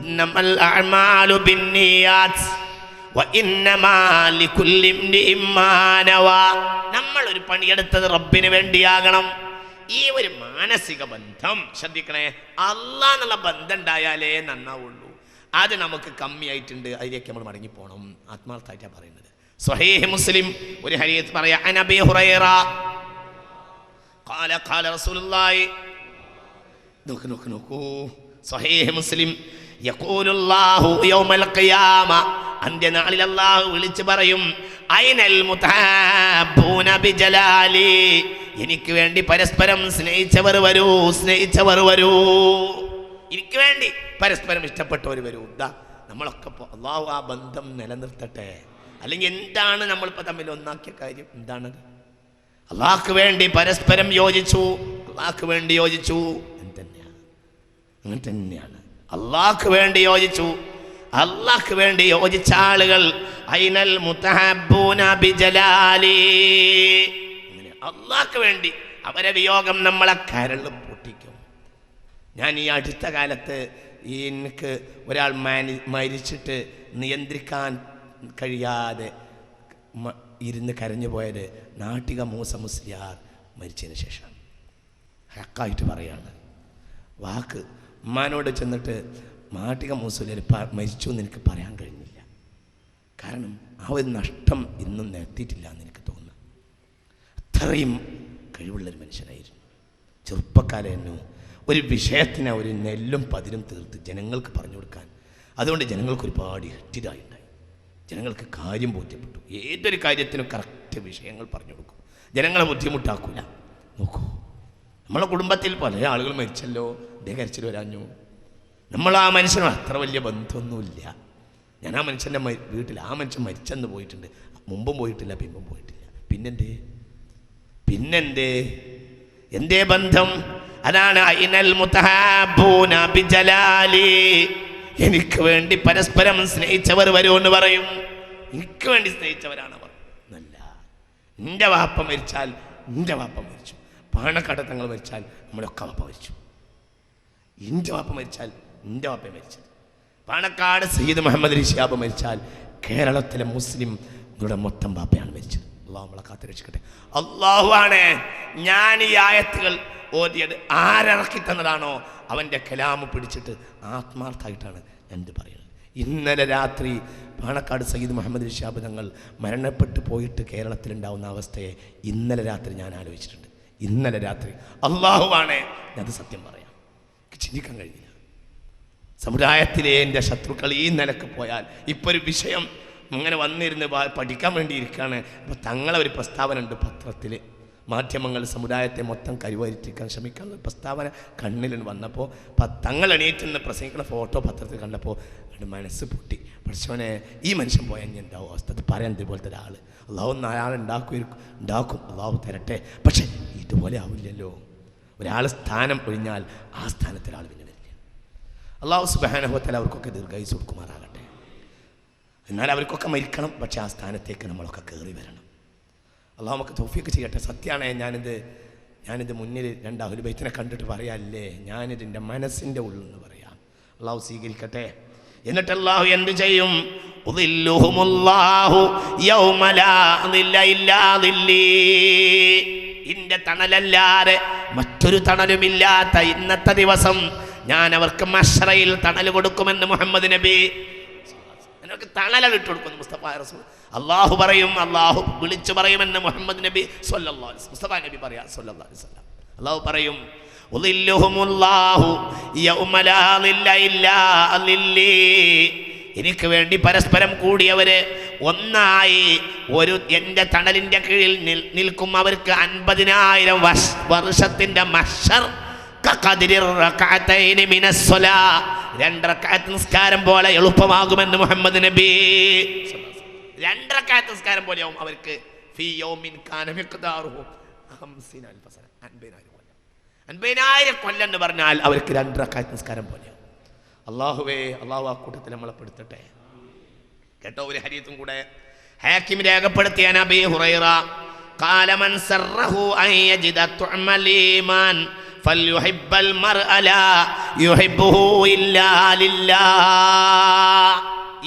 ഇന്നമൽ അഅ്മാലു ബിന്നിയാത്ത് വഇന്നമാ ലികുല്ലി ഇംരിഇൻ മാ നവാ. നമ്മൾ ഒരു പണിയെടുത്തത് റബ്ബിന് വേണ്ടിയാകണം. ഈ ഒരു മാനസിക ബന്ധം ശ്രദ്ധിക്കണേ. അല്ലാഹ് എന്നുള്ള ബന്ധം ഉണ്ടായാലേ നന്നാവുള്ളൂ. അത് നമുക്ക് കമ്മിയായിട്ടുണ്ട്. അതിലേക്ക് നമ്മൾ മടങ്ങിപ്പോണം. ആത്മാർത്ഥമായിട്ടാണ് പറയുന്നത്. സ്വഹീഹ് മുസ്ലിം ഒരു ഹദീസ് പറയാ, അൻ അബീ ഹുറൈറ ഖാല ഖാല റസൂലുള്ളാഹി. നോക്കൂ സ്വഹീഹ് മുസ്ലിം, യഖൂലുല്ലാഹു യൗമൽ ഖിയാമ, അന്ത്യനാളിൽ അല്ലാഹു വിളിച്ചു പറയും, ഐനൽ മുതഹബ്ബൂന ബിജലാലി, എനിക്ക് വേണ്ടി പരസ്പരം സ്നേഹിച്ചവർ വരൂ, സ്നേഹിച്ചവർ വരൂ, എനിക്ക് വേണ്ടി പരസ്പരം ഇഷ്ടപ്പെട്ടവർ വരൂ. നമ്മളൊക്കെ അല്ലാഹു ആ ബന്ധം നിലനിർത്തട്ടെ. അല്ലെങ്കിൽ എന്താണ് നമ്മളിപ്പോൾ തമ്മിൽ ഒന്നാക്കിയ കാര്യം? എന്താണത്? അള്ളാഹ്ക്ക് വേണ്ടി പരസ്പരം യോജിച്ചു, അള്ളാഹ്ക്ക് വേണ്ടി യോജിച്ചു. അങ്ങനെ തന്നെയാണ്. അള്ളാഹ്ക്ക് വേണ്ടി യോജിച്ചു. അള്ളാഹ്ക്ക് വേണ്ടി യോജിച്ച ആളുകൾ ഐനൽ മുതഹബ്ബൂന ബിജലാലി, അങ്ങനെ അള്ളാഹ്ക്ക് വേണ്ടി അവരെ വിയോഗം നമ്മളെ കരൾ പൊട്ടിക്കും. ഞാൻ ഈ അടുത്ത കാലത്ത് എനിക്ക് ഒരാൾ മരിച്ചിട്ട് നിയന്ത്രിക്കാൻ കഴിയാതെ ഇരുന്ന് കരഞ്ഞു പോയത് നാട്ടിക മൂസ മുസ്ലിയാർ മരിച്ചതിന് ശേഷം. ഹക്കായിട്ട് പറയാണ്, വാക്ക് ഉമ്മാനോട് ചെന്നിട്ട് നാട്ടിക മൂസലിയാർ മരിച്ചു എന്ന് എനിക്ക് പറയാൻ കഴിഞ്ഞില്ല. കാരണം ആ ഒരു നഷ്ടം ഇന്നും നികത്തിയിട്ടില്ല എന്ന് എനിക്ക് തോന്നുന്നു. അത്രയും കഴിവുള്ളൊരു മനുഷ്യനായിരുന്നു. ചെറുപ്പക്കാരെന്നു ഒരു വിഷയത്തിന് ഒരു നെല്ലും പതിരും തീർത്ത് ജനങ്ങൾക്ക് പറഞ്ഞു കൊടുക്കാൻ. അതുകൊണ്ട് ജനങ്ങൾക്ക് ഒരുപാട് ഇഷ്ടിതായിട്ടുണ്ടായി. ജനങ്ങൾക്ക് കാര്യം ബോധ്യപ്പെട്ടു. ഏതൊരു കാര്യത്തിനും കറക്റ്റ് വിഷയങ്ങൾ പറഞ്ഞു കൊടുക്കും. ജനങ്ങളെ ബുദ്ധിമുട്ടാക്കൂല. നോക്കൂ, നമ്മളെ കുടുംബത്തിൽ പല ആളുകൾ മരിച്ചല്ലോ, അദ്ദേഹം കരച്ചിൽ വരാഞ്ഞു. നമ്മൾ ആ മനുഷ്യനും അത്ര വലിയ ബന്ധമൊന്നുമില്ല. ഞാൻ ആ മനുഷ്യൻ്റെ വീട്ടിൽ ആ മനുഷ്യൻ മരിച്ചെന്ന് പോയിട്ടുണ്ട്. മുമ്പും പോയിട്ടില്ല, പിമ്പും പോയിട്ടില്ല. പിന്നെന്തേ എന്തേ ബന്ധം? അതാണ് ഐനൽ മുതഹബ്ബൂന ബിജലാലി, എനിക്ക് വേണ്ടി പരസ്പരം സ്നേഹിച്ചവർ വരുമെന്ന് പറയും. എനിക്ക് വേണ്ടി സ്നേഹിച്ചവരാണ് അവർ. നല്ല എൻ്റെ വാപ്പ മരിച്ചാൽ എൻ്റെ വാപ്പ മരിച്ചു. പാണക്കാട് തങ്ങൾ മരിച്ചാൽ നമ്മുടെയൊക്കെ വാപ്പ മരിച്ചു. എൻ്റെ വാപ്പ മരിച്ചാൽ എൻ്റെ വാപ്പ മരിച്ചത്. പാണക്കാട് സയ്യിദ് മുഹമ്മദ് ശിഹാബ് മരിച്ചാൽ കേരളത്തിലെ മുസ്ലിംകളുടെ മൊത്തം വാപ്പയാണ് മരിച്ചത്. അള്ളാഹു നമ്മളെ കാത്തുരക്ഷിക്കട്ടെ. അള്ളാഹു ആണ് ഞാൻ ഈ ആയത്തുകൾ ഓതിയത് ആരിറക്കി തന്നതാണോ അവൻ്റെ കലാമ് പിടിച്ചിട്ട് ആത്മാർത്ഥമായിട്ടാണ് എന്ത് പറയുന്നത്. ഇന്നലെ രാത്രി പാണക്കാട് സയ്യിദ് മുഹമ്മദ് ശിഹാബ് തങ്ങൾ മരണപ്പെട്ടു പോയിട്ട് കേരളത്തിലുണ്ടാവുന്ന അവസ്ഥയെ ഇന്നലെ രാത്രി ഞാൻ ആലോചിച്ചിട്ടുണ്ട്. ഇന്നലെ രാത്രി അള്ളാഹുവാണ് അത് സത്യം പറയാം. ചിന്തിക്കാൻ കഴിഞ്ഞില്ല. സമുദായത്തിലെ എൻ്റെ ശത്രുക്കൾ ഈ നിലക്ക് പോയാൽ ഇപ്പോൾ ഒരു വിഷയം അങ്ങനെ വന്നിരുന്ന് പഠിക്കാൻ വേണ്ടിയിരിക്കുകയാണ്. അപ്പോൾ തങ്ങളെ ഒരു പ്രസ്താവന ഉണ്ട് പത്രത്തിൽ. മാധ്യമങ്ങൾ സമുദായത്തെ മൊത്തം കരുവാരിക്കാൻ ശ്രമിക്കാനുള്ള പ്രസ്താവന കണ്ണിൽ വന്നപ്പോൾ തങ്ങൾ എണീറ്റുന്ന പ്രസംഗിക്കുന്ന ഫോട്ടോ പത്രത്തിൽ കണ്ടപ്പോൾ എൻ്റെ മനസ്സ് പൊട്ടി. പഠിച്ചവനെ ഈ മനുഷ്യൻ പോയാൽ ഞാൻ ഉണ്ടാവും അവസ്ഥ. അത് പറയാൻ ഇതുപോലത്തെ ഒരാൾ അള്ളാഹു അയാൾ ഉണ്ടാക്കും അള്ളാഹു തരട്ടെ. പക്ഷേ ഇതുപോലെ ആവില്ലല്ലോ. ഒരാൾ സ്ഥാനം ഒഴിഞ്ഞാൽ ആ സ്ഥാനത്തിൽ ആൾ പിന്നെ വരില്ല. അള്ളാഹു സുബ്ഹാനഹു വ തആല അവർക്കൊക്കെ ദീർഘായുസ്സ് കൊടുക്കുമാറാകട്ടെ. എന്നാൽ അവർക്കൊക്കെ മരിക്കണം. പക്ഷേ ആ സ്ഥാനത്തേക്ക് നമ്മളൊക്കെ കയറി വരണം. അള്ളാഹു നമുക്ക് തൗഫീഖ് ചെയ്യട്ടെ. സത്യമാണ്. ഞാനിത് മുന്നിൽ രണ്ട് അഹ്ലു ബൈത്തിനെ കണ്ടിട്ട് പറയാല്ലേ, ഞാനിത് എൻ്റെ മനസ്സിൻ്റെ ഉള്ളിൽ നിന്ന് പറയാം. അള്ളാഹു സ്വീകരിക്കട്ടെ. എന്നിട്ട് അള്ളാഹു എന്ത് ചെയ്യും? ഇന്റെ തണലല്ലാതെ മറ്റൊരു തണലുമില്ലാത്ത ഇന്നത്തെ ദിവസം ഞാൻ അവർക്ക് മശ്റയിൽ തണൽ കൊടുക്കുമെന്ന് മുഹമ്മദ് നബി. അവർക്ക് തണലാണ് ഇട്ട് കൊടുക്കുന്നു മുസ്തഫ റസൂൽ. അള്ളാഹു പറയും, അള്ളാഹു വിളിച്ചു പറയുമെന്ന് മുഹമ്മദ് നബി സ്വല്ലല്ലാഹു അലൈഹി വസല്ലം. മുസ്തഫ നബി പറയാ സ്വല്ലല്ലാഹു അലൈഹി വസല്ലം. അള്ളാഹു പറയും, എനിക്ക് വേണ്ടി പരസ്പരം കൂടിയവര് ഒന്നായി ഒരു എൻ്റെ തണലിൻ്റെ കീഴിൽ നിൽക്കും. അവർക്ക് 50,000 വർഷത്തിൻ്റെ മഹ്ശർ 2 റക്അത്ത് നിസ്കാരം പോലെ എളുപ്പമാകുമെന്ന് മുഹമ്മദ് നബി. 2 റക്അത്ത് നിസ്കാരം പോലെയാവും അവർക്ക്. ഫീ യൗമിൻ കാന മിഖ്ദാറുഹു 50,000 സന, 50,000 കൊല്ലം എന്ന് പറഞ്ഞാൽ അവർക്ക് 2 റക്അത്ത് നിസ്കാരം പോലെയാവും. അള്ളാഹുവേ, അള്ളാഹു ആ കൂട്ടത്തിൽ നമ്മളെ പെടുത്തട്ടെ. കേട്ടോ, ഒരു ഹദീസും കൂടെ ഹാക്കിം രേഖപ്പെടുത്തിയ നബി ഹുറൈറ ഖാല മൻ സറഹു അൻ യജിദ തുഅമൽ ഈമാൻ ഫൽയുഹിബ്ബൽ മർഅ ലാ യുഹിബ്ബുഹു ഇല്ലാ ലില്ലാഹ്.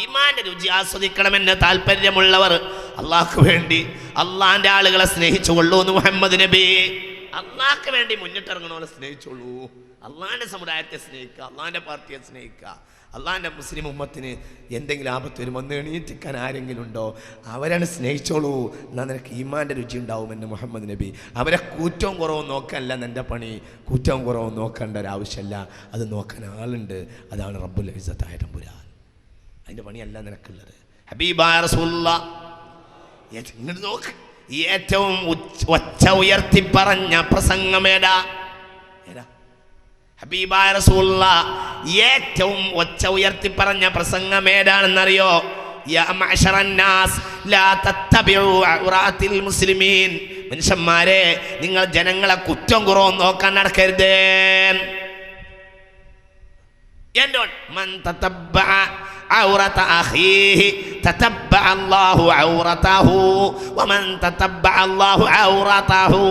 ഈമാന്റെ രുചി ആസ്വദിക്കണമെന്ന് താല്പര്യമുള്ളവർ അള്ളാഹ്ക്ക് വേണ്ടി അള്ളാന്റെ ആളുകളെ സ്നേഹിച്ചുകൊള്ളൂ എന്ന് മുഹമ്മദ് നബി. അള്ളാഹ്ക്ക് വേണ്ടി മുന്നിട്ടിറങ്ങണവരെ സ്നേഹിച്ചോളൂ. അള്ളാന്റെ സമുദായത്തെ സ്നേഹിക്കുക, അള്ളാന്റെ പാർട്ടിയെ സ്നേഹിക്കുക. അള്ളാന്റെ മുസ്ലിം ഉമ്മത്തിന് എന്തെങ്കിലും ആപത്ത് വരും ഒന്ന് എണീറ്റിക്കാൻ ആരെങ്കിലും ഉണ്ടോ അവരാണ് സ്നേഹിച്ചോളൂ. എന്നാൽ നിനക്ക് ഈമാന്റെ രുചി ഉണ്ടാവുമെന്ന് മുഹമ്മദ് നബി. അവരെ കുറ്റവും കുറവും നോക്കാനല്ല എൻ്റെ പണി, കുറ്റവും കുറവും നോക്കേണ്ട ഒരാവശ്യമല്ല, അത് നോക്കാൻ ആളുണ്ട്. അതാണ് റബ്ബുൽ ഇസ്സത്തായ തമ്പുരാൻ. അതിൻ്റെ പണിയല്ല നിനക്കുള്ളത്. ഹബീബായ റസൂലുള്ളാഹ് ഇങ്ങോട്ട് നോക്ക്, ഏറ്റവും ഒച്ച ഉയർത്തി പറഞ്ഞ പ്രസംഗമേടാ? ഹബീബായ റസൂലുള്ളാഹ് ഏറ്റവും ഒച്ച ഉയർത്തി പറഞ്ഞ പ്രസംഗമേടാണെന്നറിയോ? യാ മഅ്ശറൻ നാസ് ലാ തത്തബിഉ ഔറാത്തിൽ മുസ്ലിമീൻ. മനുഷ്യന്മാരെ, നിങ്ങൾ ജനങ്ങളെ കുറ്റം കുറവും നോക്കാൻ നടക്കരുത്. മൻ തതബ്ബഅ ഔറത അഖീഹി തതബ്ബഅ അല്ലാഹു ഔറതഹു വമൻ തതബ്ബഅ അല്ലാഹു ഔറതഹു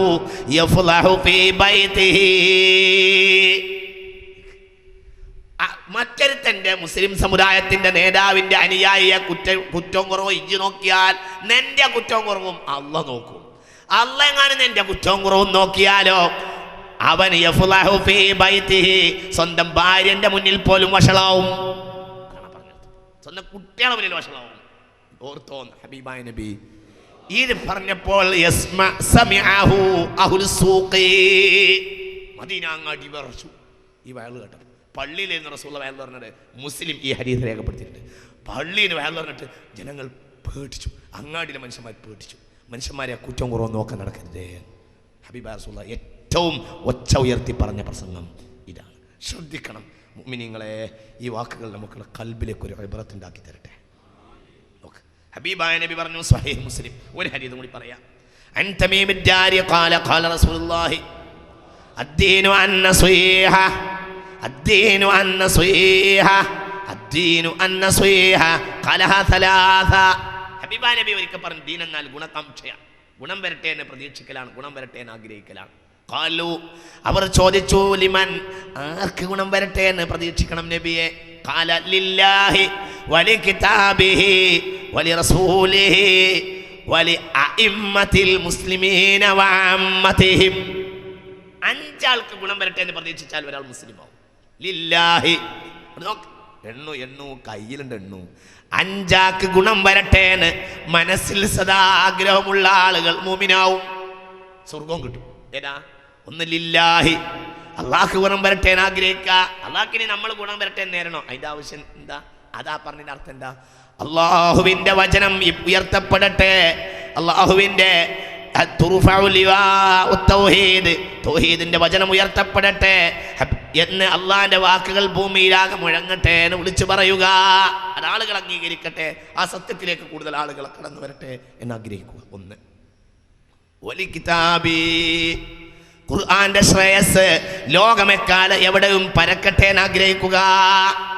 യഫ്ലഹു ഫീ ബൈതിഹി. മറ്റൊരുത്തൻ്റെ മുസ്ലിം സമുദായത്തിന്റെ നേതാവിന്റെ അനുയായിയെ കുറ്റവും കുറവും ഇജ്ജ് നോക്കിയാൽ നിന്റെ കുറ്റവും കുറവും അള്ളാഹ് നോക്കും. അള്ളാഹ് എങ്ങാനും നിന്റെ കുറ്റവും കുറവും നോക്കിയാലോ അവൻ യഫ്ലഹു ഫീ ബൈതിഹി, സ്വന്തം ഭാര്യന്റെ മുന്നിൽ പോലും വഷളാവും. സ്വന്തം കുട്ടികളുടെ മുന്നിൽ വഷളാവും. ഓർത്തോ ഹബീബായ നബി ഇത് പറഞ്ഞപ്പോൾ സമിഅഹു അഹ്ലു സൂഖി, മദീന അങ്ങാടി വിറച്ചു. ഈ വയല് കേട്ടപ്പോൾ പള്ളിയിലായിരുന്നു റസൂലുള്ള വയൽ പറഞ്ഞത്. മുസ്ലിം ഈ ഹദീസ് രേഖപ്പെടുത്തിയിട്ടുണ്ട്. പള്ളിയിൽ വയൽ പറഞ്ഞിട്ട് ജനങ്ങൾ പേടിച്ചു, അങ്ങാടിയിലെ മനുഷ്യന്മാർ പേടിച്ചു. മനുഷ്യന്മാരെ കുറ്റവും കുറവും നോക്കാൻ നടക്കരുതേ. ഹബീബായ റസൂലുള്ള ഏറ്റവും ഒച്ച ഉയർത്തി പറഞ്ഞ പ്രസംഗം ഇതാണ്. ശ്രദ്ധിക്കണം മുഅ്മിനീങ്ങളെ, ഈ വാക്കുകൾ നമുക്കുള്ള കൽബിലേക്ക് ഒരു ഇബ്റത്ത് ഉണ്ടാക്കി തരട്ടെ. നോക്ക്, ഹബീബായ നബി പറഞ്ഞു, സ്വഹീഹ് മുസ്ലിം, ഒരു ഹദീസ് കൂടി പറയാം. അൻ തമീം അദ്ദാരി ഖാല ഖാല റസൂലുള്ളാഹി അദ്ദീനു അന്നസീഹ അദ്ദീനു അന്നസീഹ അദ്ദീനു അന്നസീഹ ഖലഹ സലാസ. ഹബീബായ നബി ഒരിക്കൽ പറഞ്ഞു, ദീൻ എന്നാൽ ഗുണകാംക്ഷയാണ്, ഗുണം വരട്ടെ എന്ന് പ്രതീക്ഷിക്കലാണ്, ഗുണം വരട്ടെ എന്ന് ആഗ്രഹിക്കലാണ്. ഖാലു, അവർ ചോദിച്ചു, ലിമൻ, ആർക്ക് ഗുണം വരട്ടെ എന്ന് പ്രതീക്ഷിക്കണം നബിയെ? ഖാല ലില്ലാഹി വലി കിതാബിഹി വലി റസൂലിഹി വലി അഇമ്മത്തിൽ മുസ്ലിമീന വഅമ്മതിഹിം. അഞ്ചാൾക്ക് ഗുണം വരട്ടെ എന്ന് പ്രതീക്ഷിച്ചാൽ ഒരാൾ മുസ്ലിം ആവും. ലില്ലാഹി, എണ്ണു കയ്യിലുണ്ട്, എണ്ണു. അഞ്ചാക്ക് ഗുണം വരട്ടെ എന്ന് മനസ്സിൽ സദാ ആഗ്രഹമുള്ള ആളുകൾ മുഅ്മിനാവും, സ്വർഗവും കിട്ടും. ഏതാ? ഒന്ന് ലില്ലാഹി, അള്ളാഹ്ക്ക് ഗുണം വരട്ടെ എന്ന് ആഗ്രഹിക്കുക. അള്ളാഹ്ക്കിന് നമ്മൾ ഗുണം വരട്ടെ എന്ന് നേരണോ? അതിന്റെ ആവശ്യം എന്താ? അതാ പറഞ്ഞതിന്റെ അർത്ഥം എന്താ? അള്ളാഹുവിന്റെ വചനം ഉയർത്തപ്പെടട്ടെ, അള്ളാഹുവിന്റെ തൗഹീദിന്റെ വചനം ഉയർത്തപ്പെടട്ടെ എന്ന് അള്ളാന്റെ വാക്കുകൾ ഭൂമിയിലാകെ മുഴങ്ങട്ടെ എന്ന് വിളിച്ചു പറയുക. ആളുകൾ അംഗീകരിക്കട്ടെ, ആ സത്യത്തിലേക്ക് കൂടുതൽ ആളുകൾ കടന്നു വരട്ടെ എന്ന് ആഗ്രഹിക്കുക. ഒന്ന് വലി കിതാബി, ഖുർആന്റെ ശ്രേയസ് ലോകമെക്കാല എവിടെയും പരക്കട്ടെ എന്ന് ആഗ്രഹിക്കുക,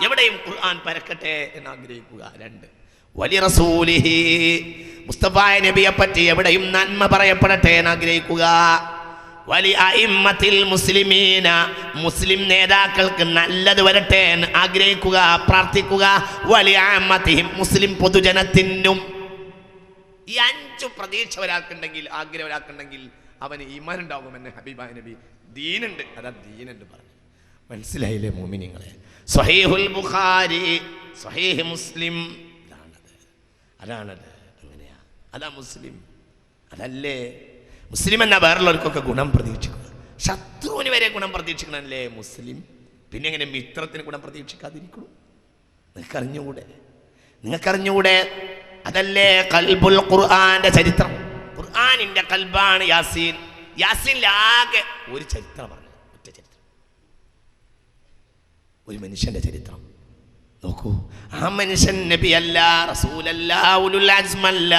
എവിടെയും ഖുർആൻ പരക്കട്ടെ എന്ന് ആഗ്രഹിക്കുക. രണ്ട് വലി റസൂലിഹി, മുസ്തഫായ നബിയെ പറ്റി എവിടെയും നന്മ പറയപ്പെടട്ടെ എന്ന് ആഗ്രഹിക്കുക. വലി അഇമ്മത്തിൽ മുസ്ലിമീന, മുസ്ലിം നേതാക്കൾക്ക് നല്ലത് വരട്ടെ എന്ന് ആഗ്രഹിക്കുക, പ്രാർത്ഥിക്കുക. വലി അഅമ്മതിഹിം, മുസ്ലിം പൊതുജനത്തിനും. ഈ അഞ്ചു പ്രതീക്ഷ ഒരാൾക്കുണ്ടെങ്കിൽ, ആഗ്രഹം ഒരാൾക്കുണ്ടെങ്കിൽ അവന് ഈമാൻ ഉണ്ടാകുമെന്ന് ഹബീബായ നബി. ദീനുണ്ട്, അതാ ദീനുണ്ട് പറഞ്ഞു. മനസ്സിലായില്ലേ മോമിനിങ്ങളെ? സ്വഹീഹുൽ ബുഖാരി, സ്വഹീഹ് മുസ്ലിം, അതാണത്. അങ്ങനെയാ, അതാ മുസ്ലിം. അതല്ലേ മുസ്ലിം എന്ന വേറുള്ളവർക്കൊക്കെ ഗുണം പ്രതീക്ഷിക്കുക. ശത്രുവിന് വരെ ഗുണം പ്രതീക്ഷിക്കണല്ലേ മുസ്ലിം. പിന്നെ എങ്ങനെ മിത്രത്തിന് ഗുണം പ്രതീക്ഷിക്കാതിരിക്കണം? നിങ്ങൾക്കറിഞ്ഞൂടെ? അതല്ലേ ഖൽബുൽ ഖുർആന്റെ ചരിത്രം. ഖുർആനിന്റെ ഖൽബാണ് യാസീൻ. യാസീനിലാകെ ഒരു ചരിത്രം പറഞ്ഞു, ഒറ്റ ചരിത്രം, ഒരു മനുഷ്യന്റെ ചരിത്രം. നോക്കൂ, ആ മനുഷ്യൻ നബിയല്ല, റസൂലല്ല, ഉലുൽ അസ്മല്ല,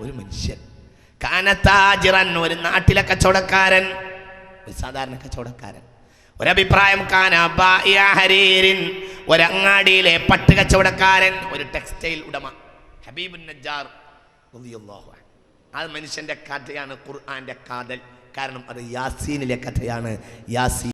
ഒരു മനുഷ്യൻ. കാനത്താജിറൻ, ഒരു നാട്ടിലെ കച്ചവടക്കാരൻ, ഒരു സാധാരണ കച്ചവടക്കാരൻ. ഒരഭിപ്രായം, കാന ബാഇഅ ഹരീരിൻ, ഒരങ്ങാടിയിലെ പട്ട് കച്ചവടക്കാരൻ, ഒരു ടെക്സ്റ്റൈൽ ഉടമ. ഹബീബുൻ നജ്ജാർ റളിയല്ലാഹു അൻഹു. ആ മനുഷ്യന്റെ കഥയാണ് ഖുർആന്റെ കാതൽ. കാരണം അത് യാസീനിലെ കഥയാണ്. യാസീൻ